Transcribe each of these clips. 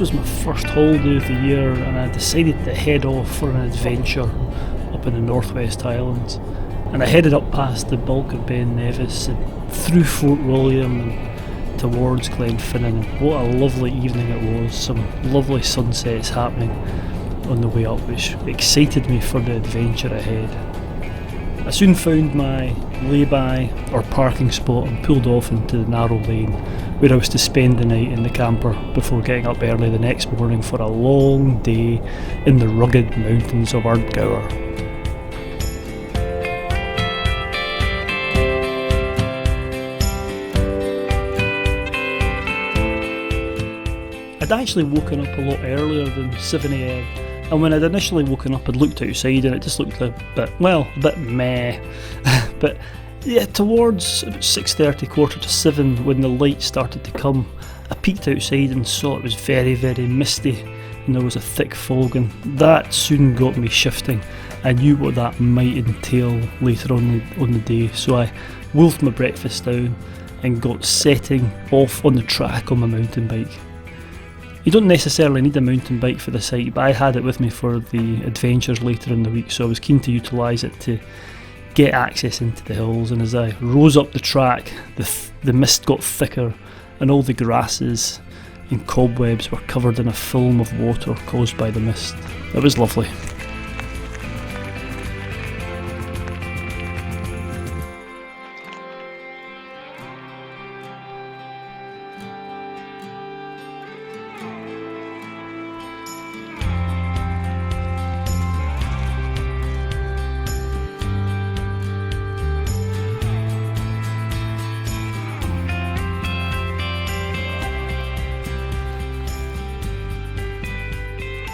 was my first holiday of the year, and I decided to head off for an adventure up in the Northwest Highlands. And I headed up past the bulk of Ben Nevis and through Fort William and towards Glenfinnan. And what a lovely evening it was. Some lovely sunsets happening on the way up, which excited me for the adventure ahead. I soon found my lay-by or parking spot and pulled off into the narrow lane where I was to spend the night in the camper before getting up early the next morning for a long day in the rugged mountains of Ardgour. I'd actually woken up a lot earlier than 7 a.m, and when I'd initially woken up I'd looked outside and it just looked a bit meh. But yeah, towards about 6:30, 6:45 when the light started to come, I peeked outside and saw it was very, very misty and there was a thick fog, and that soon got me shifting. I knew what that might entail later on the day, so I wolfed my breakfast down and got setting off on the track on my mountain bike. You don't necessarily need a mountain bike for the site, but I had it with me for the adventures later in the week, so I was keen to utilise it to get access into the hills. And as I rose up the track, the mist got thicker and all the grasses and cobwebs were covered in a film of water caused by the mist. It was lovely.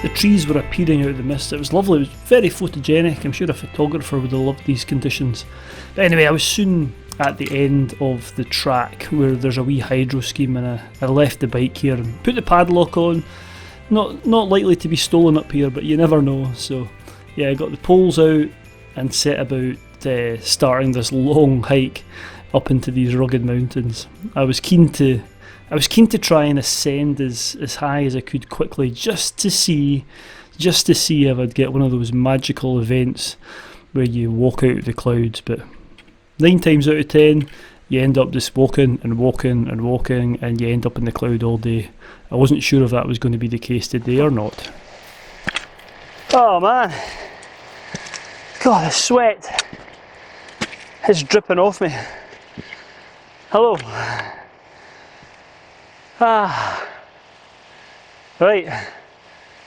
The trees were appearing out of the mist. It was lovely. It was very photogenic. I'm sure a photographer would have loved these conditions. But anyway, I was soon at the end of the track where there's a wee hydro scheme, and I left the bike here and put the padlock on. Not likely to be stolen up here, but you never know. So yeah, I got the poles out and set about starting this long hike up into these rugged mountains. I was keen to try and ascend as high as I could quickly, just to see if I'd get one of those magical events where you walk out of the clouds. But 9 times out of 10, you end up just walking and walking and walking, and you end up in the cloud all day. I wasn't sure if that was going to be the case today or not. Oh man, God, the sweat is dripping off me. Hello. Right,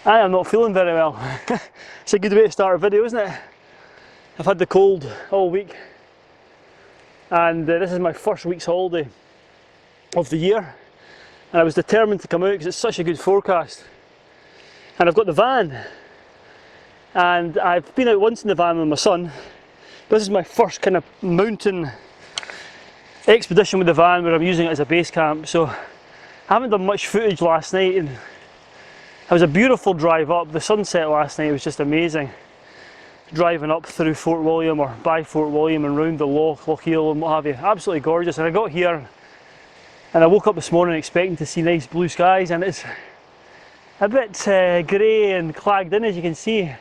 I am not feeling very well. It's a good way to start a video, isn't it? I've had the cold all week, and this is my first week's holiday of the year, and I was determined to come out because it's such a good forecast. And I've got the van, and I've been out once in the van with my son. This is my first kind of mountain expedition with the van where I'm using it as a base camp. So I haven't done much footage last night, and it was a beautiful drive up. The sunset last night was just amazing. Driving up through Fort William, or by Fort William, and round the Loch Eel and what have you. Absolutely gorgeous. And I got here and I woke up this morning expecting to see nice blue skies, and it's a bit grey and clagged in, as you can see.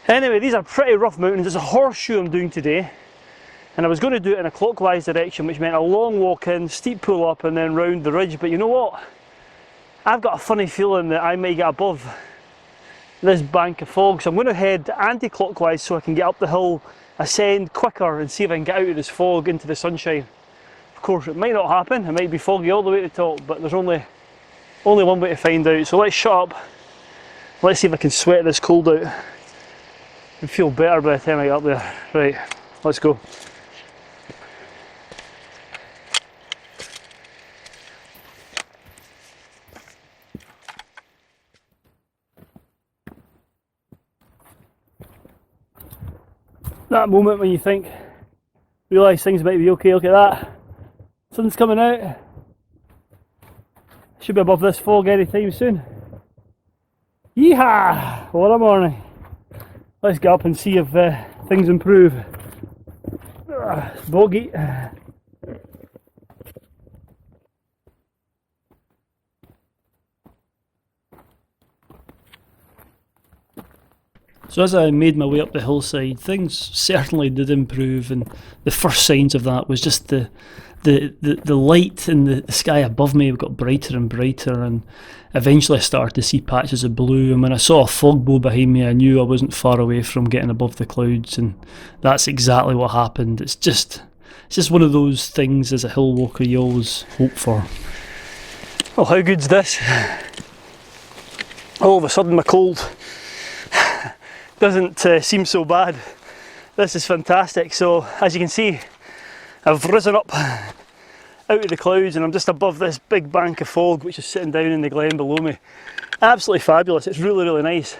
Anyway, these are pretty rough mountains. It's a horseshoe I'm doing today. And I was going to do it in a clockwise direction, which meant a long walk in, steep pull up, and then round the ridge. But you know what? I've got a funny feeling that I may get above this bank of fog. So I'm going to head anti-clockwise so I can get up the hill, ascend quicker, and see if I can get out of this fog into the sunshine. Of course, it might not happen. It might be foggy all the way to the top, but there's only one way to find out. So let's shut up. Let's see if I can sweat this cold out and feel better by the time I get up there. Right, let's go. That moment when you realise things might be okay. Look at that, sun's coming out. Should be above this fog any time soon. Yeehaw! What a morning. Let's get up and see if things improve. It's boggy. I So as I made my way up the hillside, things certainly did improve, and the first signs of that was just the light in the sky above me got brighter and brighter, and eventually I started to see patches of blue, and when I saw a fog bow behind me I knew I wasn't far away from getting above the clouds, and that's exactly what happened. It's just one of those things as a hill walker you always hope for. Well, how good's this? All of a sudden my cold doesn't seem so bad. This is fantastic. So as you can see, I've risen up out of the clouds and I'm just above this big bank of fog which is sitting down in the glen below me. Absolutely fabulous. It's really, really nice.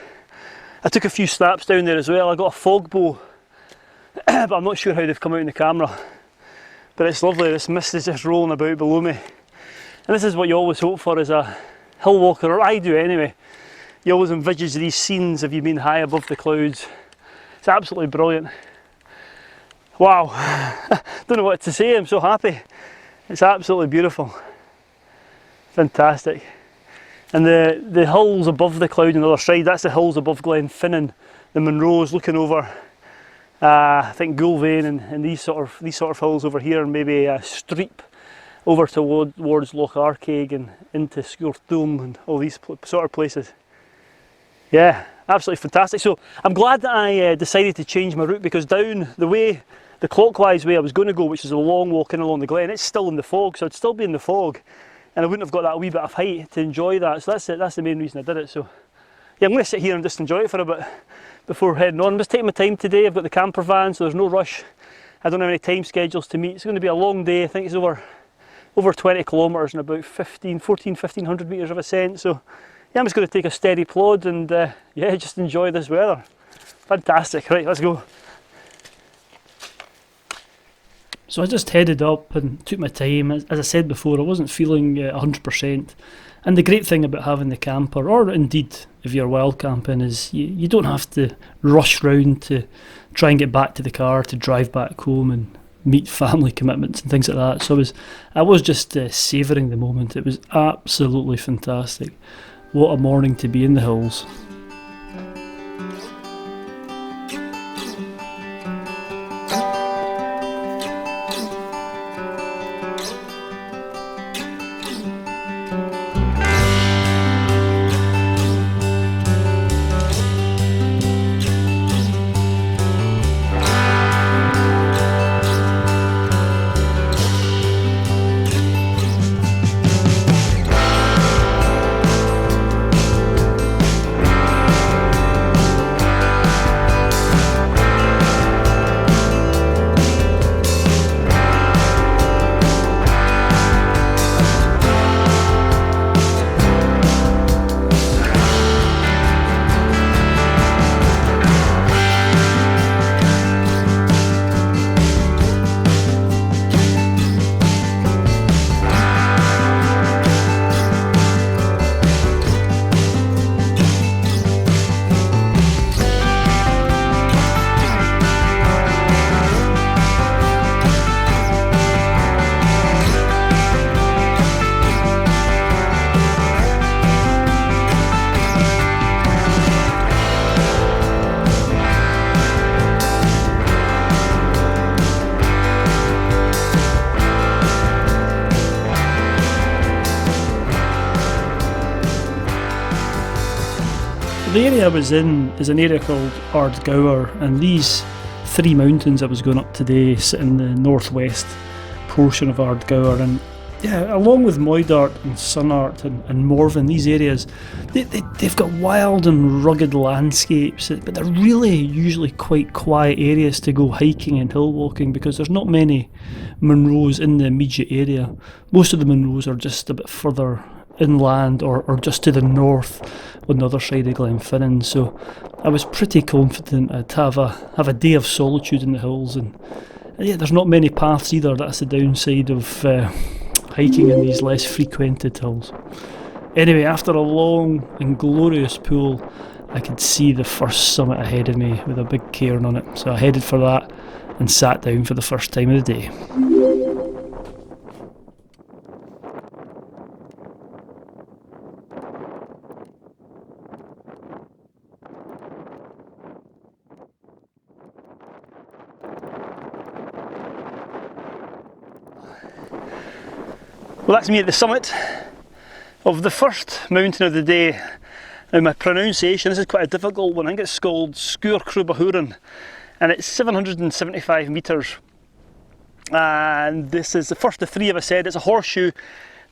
I took a few snaps down there as well. I got a fog bow but I'm not sure how they've come out in the camera, but it's lovely. This mist is just rolling about below me, and this is what you always hope for as a hill walker, or I do anyway. You always envisage these scenes of you being high above the clouds. It's absolutely brilliant. Wow, don't know what to say, I'm so happy. It's absolutely beautiful. Fantastic. And the hills above the cloud on the other side, that's the hills above Glenfinnan, the Munros, looking over I think Gulvain and these sort of hills over here, and maybe Streep over towards Loch Arkaig and into Sgurr Ghiubhsachan and all these sort of places. Yeah, absolutely fantastic. So I'm glad that I decided to change my route, because down the clockwise way I was going to go, which is a long walk in along the glen, it's still in the fog, so I'd still be in the fog and I wouldn't have got that wee bit of height to enjoy that. So that's it, that's the main reason I did it. So yeah, I'm going to sit here and just enjoy it for a bit before heading on. I'm just taking my time today. I've got the camper van, so there's no rush. I don't have any time schedules to meet. It's going to be a long day. I think it's over 20 kilometres and about 1500 metres of ascent. So yeah, I'm just going to take a steady plod and yeah, just enjoy this weather. Fantastic. Right, let's go. So I just headed up and took my time. As I said before, I wasn't feeling 100%. And the great thing about having the camper, or indeed if you're wild camping, is you don't have to rush round to try and get back to the car, to drive back home and meet family commitments and things like that. So I was just savouring the moment. It was absolutely fantastic. What a morning to be in the hills. The area I was in is an area called Ardgour, and these three mountains I was going up today sit in the northwest portion of Ardgour, and yeah, along with Moidart and Sunart and Morven, these areas, they've got wild and rugged landscapes, but they're really usually quite quiet areas to go hiking and hill walking, because there's not many Munros in the immediate area. Most of the Munros are just a bit further inland or just to the north on the other side of Glenfinnan, so I was pretty confident I'd have a day of solitude in the hills, and yeah, there's not many paths either. That's the downside of hiking in these less frequented hills. Anyway, after a long and glorious pull, I could see the first summit ahead of me with a big cairn on it, so I headed for that and sat down for the first time of the day. Well, that's me at the summit of the first mountain of the day. Now my pronunciation, this is quite a difficult one. I think it's called Sgurr Ghiubhsachan, and it's 775 metres. And this is the first of three, as I said. It's a horseshoe.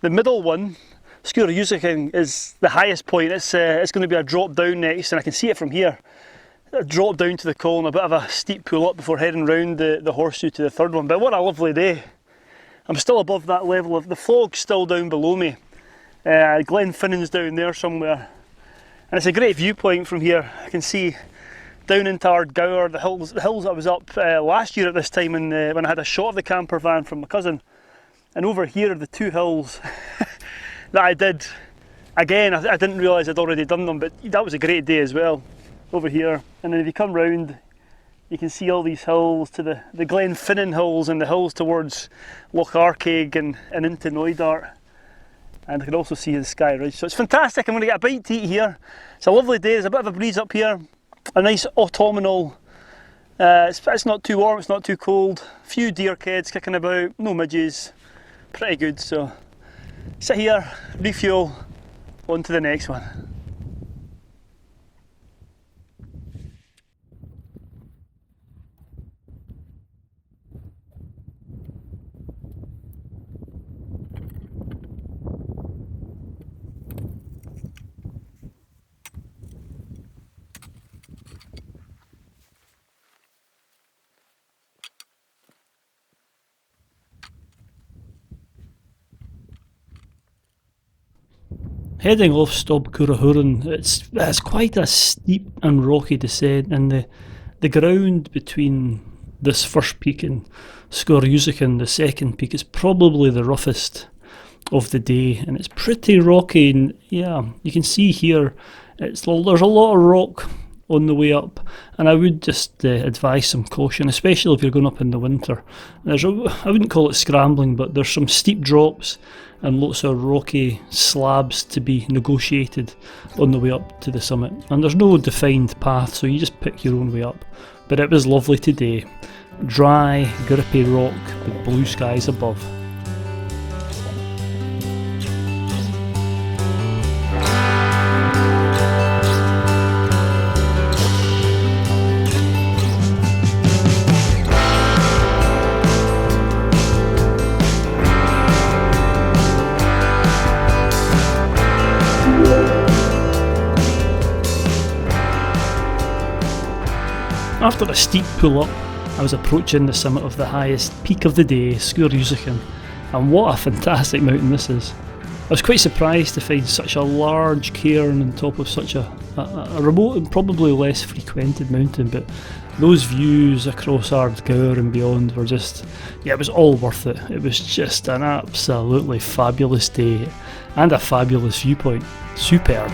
The middle one, Sgurr Ghiubhsachan, is the highest point. It's going to be a drop down next, and I can see it from here. A drop down to the col and a bit of a steep pull up before heading round the horseshoe to the third one. But what a lovely day. I'm still above that level of the fog's still down below me. Glenfinnan's down there somewhere. And it's a great viewpoint from here. I can see down into Ardgour, the hills I was up last year at this time when I had a shot of the camper van from my cousin. And over here are the two hills that I did. Again, I didn't realise I'd already done them, but that was a great day as well, over here. And then if you come round, you can see all these hills to the Glenfinnan hills and the hills towards Loch Arkaig and into Knoydart. And I can also see the Sky Ridge. So it's fantastic. I'm going to get a bite to eat here. It's a lovely day. There's a bit of a breeze up here. A nice autumnal. It's not too warm, it's not too cold. A few deer kids kicking about, no midges. Pretty good. So sit here, refuel, on to the next one. Heading off Sgurr Ghiubhsachan, it's quite a steep and rocky descent, and the ground between this first peak and Sgurr Ghiubhsachan, the second peak, is probably the roughest of the day, and it's pretty rocky. And yeah, you can see here there's a lot of rock on the way up, and I would just advise some caution, especially if you're going up in the winter. I wouldn't call it scrambling, but there's some steep drops and lots of rocky slabs to be negotiated on the way up to the summit. And there's no defined path, so you just pick your own way up. But it was lovely today. Dry, grippy rock with blue skies above. After a steep pull up, I was approaching the summit of the highest peak of the day, Sgurr Ghiubhsachan, and what a fantastic mountain this is. I was quite surprised to find such a large cairn on top of such a remote and probably less frequented mountain, but those views across Ardgour and beyond were just, yeah, it was all worth it. It was just an absolutely fabulous day and a fabulous viewpoint. Superb.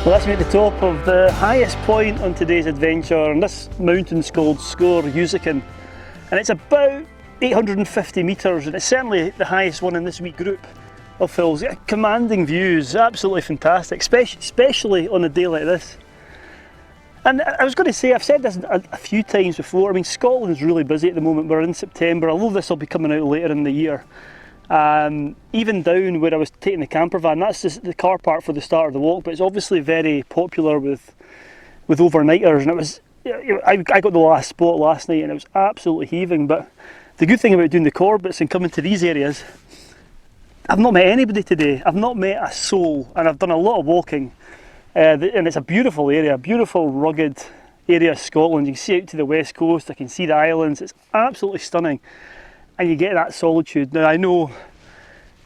Well, that's me at the top of the highest point on today's adventure, and this mountain's called Sgurr Ghiubhsachan, and it's about 850 metres, and it's certainly the highest one in this wee group of hills. Commanding views, absolutely fantastic, especially on a day like this. And I was going to say, I've said this a few times before, I mean, Scotland's really busy at the moment. We're in September, although this will be coming out later in the year. Even down where I was taking the camper van, that's just the car park for the start of the walk, but it's obviously very popular with overnighters, and it was, I got the last spot last night and it was absolutely heaving. But the good thing about doing the Corbetts and coming to these areas, I've not met anybody today. I've not met a soul, and I've done a lot of walking, and it's a beautiful area, beautiful rugged area of Scotland. You can see out to the west coast, I can see the islands, it's absolutely stunning. And you get that solitude. Now I know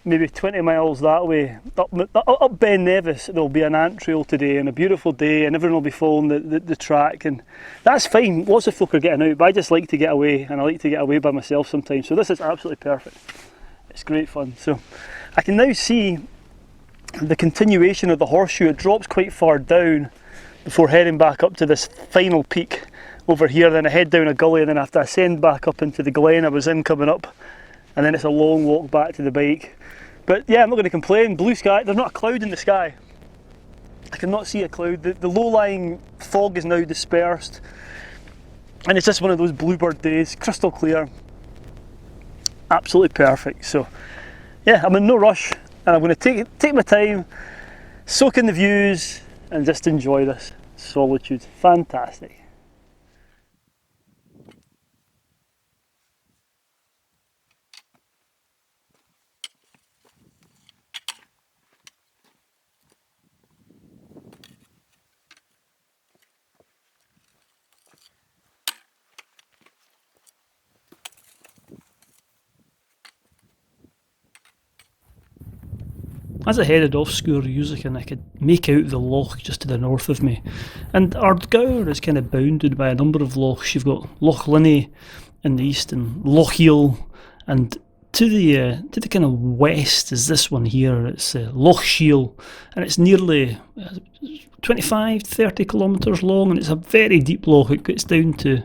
maybe 20 miles that way, up Ben Nevis, there'll be an ant trail today and a beautiful day, and everyone will be following the track, and that's fine. Lots of folk are getting out, but I just like to get away, and I like to get away by myself sometimes, so this is absolutely perfect. It's great fun. So I can now see the continuation of the horseshoe. It drops quite far down before heading back up to this final peak over here, then I head down a gully, and then I have to ascend back up into the glen I was in coming up, and then it's a long walk back to the bike. But yeah, I'm not going to complain. Blue sky, there's not a cloud in the sky. I cannot see a cloud. The low-lying fog is now dispersed, and it's just one of those bluebird days, crystal clear, absolutely perfect. So yeah, I'm in no rush, and I'm going to take my time, soak in the views, and just enjoy this solitude. Fantastic. As I headed off Sgurr Ghiubhsachan, I could make out the loch just to the north of me, and Ardgour is kind of bounded by a number of lochs. You've got Loch Linney in the east and Loch Eel, and to the kind of west is this one here. It's Loch Shiel, and it's nearly 25-30 kilometres long, and it's a very deep loch. It gets down to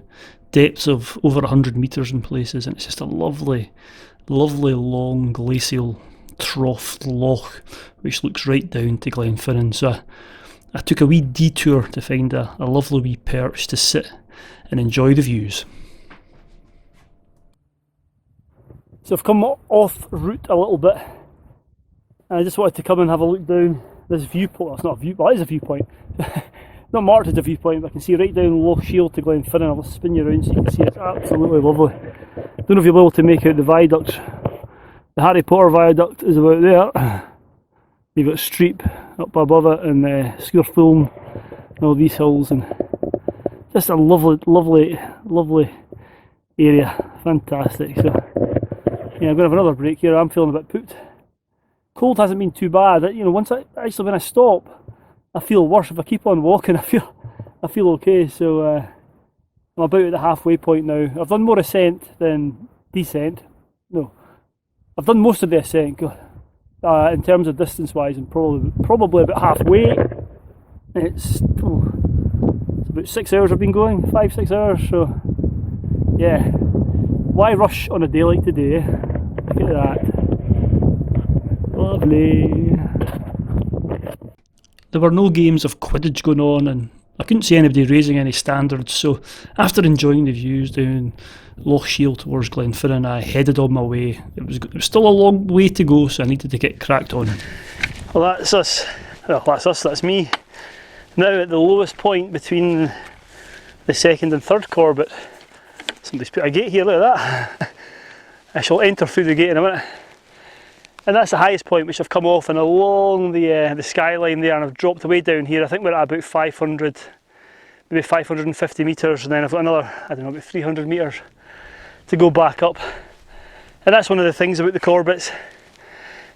depths of over 100 metres in places, and it's just a lovely, lovely long glacial trough loch which looks right down to Glenfinnan. So I took a wee detour to find a lovely wee perch to sit and enjoy the views. So I've come off route a little bit, and I just wanted to come and have a look down this viewpoint. Well, it's not a view, well, it is a viewpoint. Not marked as a viewpoint, but I can see right down Loch Shiel to Glenfinnan. I'll spin you around so you can see it's absolutely lovely. Don't know if you'll be able to make out the viaduct. The Harry Potter viaduct is about there. You've got Streep up above it, and Sgurr Film, and all these hills, and just a lovely, lovely, lovely area. Fantastic. So yeah, I'm going to have another break here. I'm feeling a bit pooped. Cold hasn't been too bad. You know, when I stop, I feel worse. If I keep on walking, I feel okay. So I'm about at the halfway point now. I've done more ascent than descent. No. I've done most of the ascent in terms of distance-wise, and probably about halfway. It's about 6 hours I've been going, 5-6 hours. So yeah, why rush on a day like today? Look at that, lovely. There were no games of Quidditch going on, and I couldn't see anybody raising any standards, so after enjoying the views down Loch Shiel towards Glenfinnan, I headed on my way. It was still a long way to go, so I needed to get cracked on. Well, that's us. Well, that's me. Now at the lowest point between the second and third corbett. Somebody's put a gate here, look at that. I shall enter through the gate in a minute. And that's the highest point which I've come off, and along the skyline there, and I've dropped away down here. I think we're at about 500, maybe 550 metres, and then I've got another, I don't know, about 300 metres to go back up. And that's one of the things about the corbetts,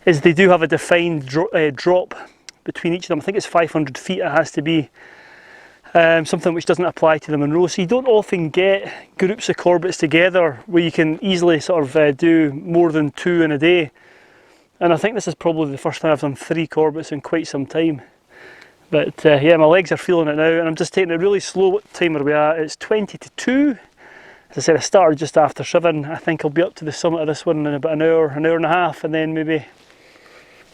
is they do have a defined drop between each of them. I think it's 500 feet it has to be, something which doesn't apply to the Munro. So you don't often get groups of corbetts together where you can easily sort of do more than 2 in a day. And I think this is probably the first time I've done 3 corbetts in quite some time. But yeah, my legs are feeling it now, and I'm just taking it really slow. What time are we at? It's 20 to 2. As I said, I started just after 7. I think I'll be up to the summit of this one in about an hour and a half, and then maybe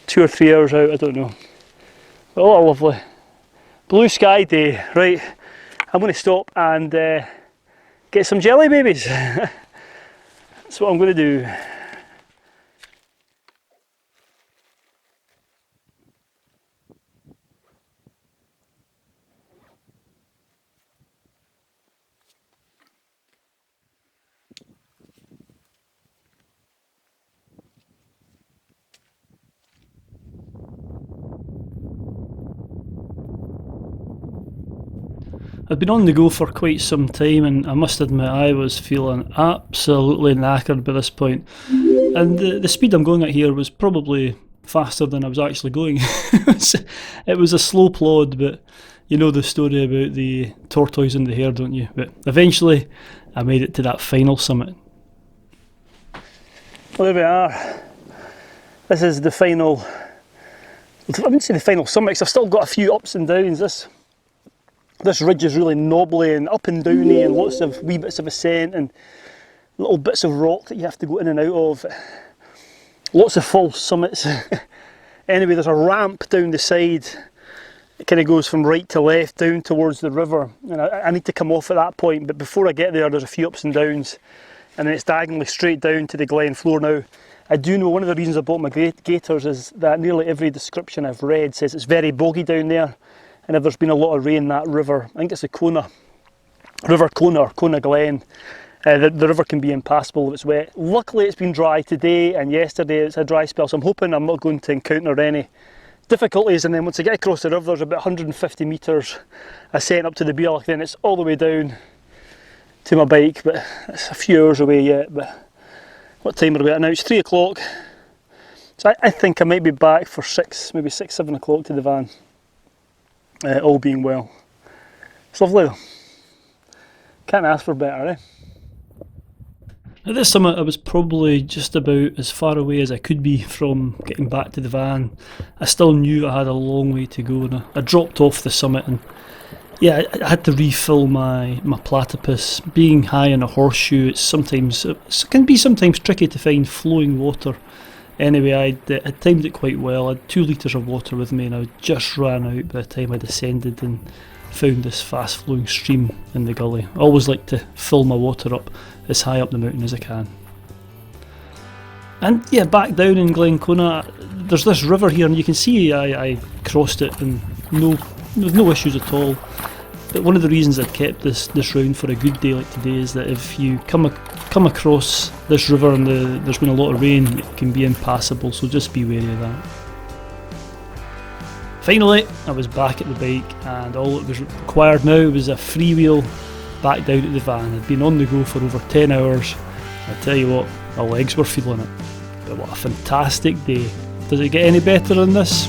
2 or 3 hours out, I don't know. But oh, lovely. Blue sky day. Right, I'm going to stop and get some jelly babies. That's what I'm going to do. I'd been on the go for quite some time, and I must admit I was feeling absolutely knackered by this point. And the speed I'm going at here was probably faster than I was actually going. It was a slow plod, but you know the story about the tortoise and the hare, don't you? But eventually I made it to that final summit. Well, there we are. This is the final, I wouldn't say the final summit, because I've still got a few ups and downs. This ridge is really knobbly and up and downy, and lots of wee bits of ascent and little bits of rock that you have to go in and out of. Lots of false summits. Anyway, there's a ramp down the side. It kind of goes from right to left down towards the river, and I need to come off at that point, but before I get there there's a few ups and downs, and then it's diagonally straight down to the glen floor. Now, I do know one of the reasons I bought my gaiters is that nearly every description I've read says it's very boggy down there, and if there's been a lot of rain, that river, I think it's the River Cona or Cona Glen, the river can be impassable if it's wet. Luckily it's been dry today and yesterday. It's a dry spell, so I'm hoping I'm not going to encounter any difficulties. And then once I get across the river, there's about 150 metres ascent up to the Bealach, then it's all the way down to my bike, but it's a few hours away yet. But what time are we at now? It's 3 o'clock, so I think I might be back for 7 o'clock to the van, all being well. It's lovely though, can't ask for better, eh? At this summit I was probably just about as far away as I could be from getting back to the van. I still knew I had a long way to go, and I dropped off the summit, and yeah, I had to refill my platypus. Being high in a horseshoe, it can be sometimes tricky to find flowing water. Anyway, I timed it quite well. I had 2 litres of water with me, and I just ran out by the time I descended and found this fast flowing stream in the gully. I always like to fill my water up as high up the mountain as I can. And yeah, back down in Glen Cona, there's this river here, and you can see I crossed it and no issues at all. But one of the reasons I've kept this round for a good day like today is that if you come across this river and there's been a lot of rain, it can be impassable, so just be wary of that. Finally, I was back at the bike, and all that was required now was a freewheel back down to the van. I'd been on the go for over 10 hours. I tell you what, my legs were feeling it. But what a fantastic day. Does it get any better than this?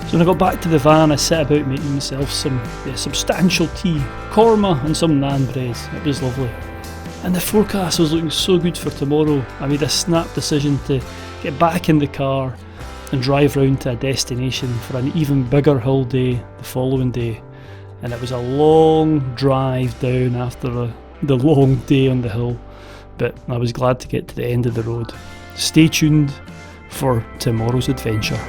So when I got back to the van, I set about making myself some substantial tea, korma and some naan bread. It was lovely. And the forecast was looking so good for tomorrow. I made a snap decision to get back in the car and drive round to a destination for an even bigger hill day the following day. And it was a long drive down after the long day on the hill, but I was glad to get to the end of the road. Stay tuned for tomorrow's adventure.